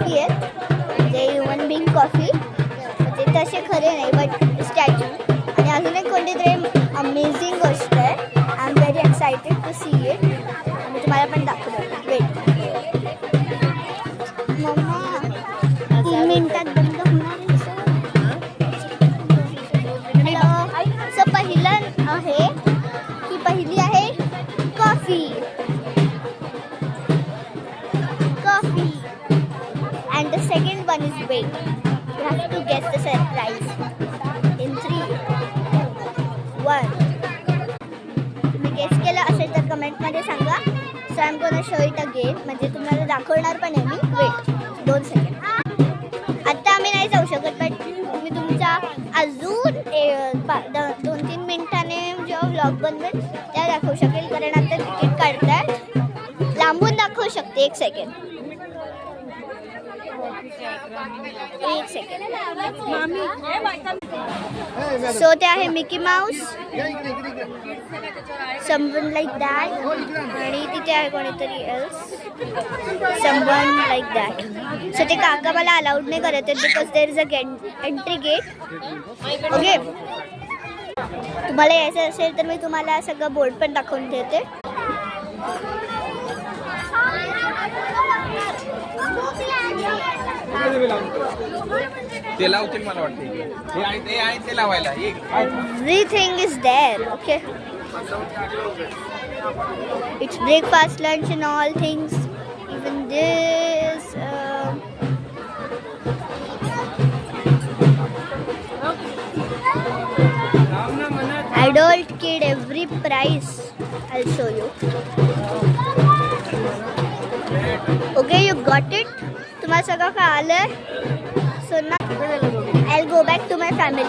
Coffee आहे, म्हणजे human being coffee, म्हणजे तसे खरे नाही बट स्टॅच्यू. आणि अजून एक कोणती तरी अमेझिंग गोष्ट आहे. I am very excited to see it. आणि तुम्हाला पण दाखवतो. वेट मम्मा, 3 मिनिटात बंद होणार आहे. सो पहिलं आहे की पहिली आहे coffee. And the second one is wait. You have to guess the surprise. In 3, 1. तुम्ही गेस केलं असेल तर कमेंटमध्ये सांगा. So I am gonna show it again. म्हणजे तुम्हाला दाखवणार पण आहे मी. Weight 2 second. आत्ता आम्ही नाही जाऊ शकत बट तुम्ही तुमचा अजून 2-3 मिनिटाने जेव्हा व्लॉग बनवेल त्या दाखवू शकेल. कारण आता तिकीट काढताय. लांबून दाखवू शकते. 1 सेकंड. सो ते आहे Mickey Mouse, someone like that. आणि तिथे आहे कोणीतरी else, someone like that. So ते काका मला अलाउड नाही करत आहेत because there is a entry gate. Okay, तुम्हाला यायचं असेल तर मी तुम्हाला सगळं बोर्ड पण दाखवून देते. ते लावतील मला वाटतं. हे आहे ते लावायला. Everything is there. Okay. It's breakfast, lunch, and all things. Even this. Adult, kid, every price. I'll show you. Okay, you got it. तुम्हाला सगळं कळालंय. So now I'll go back to my family.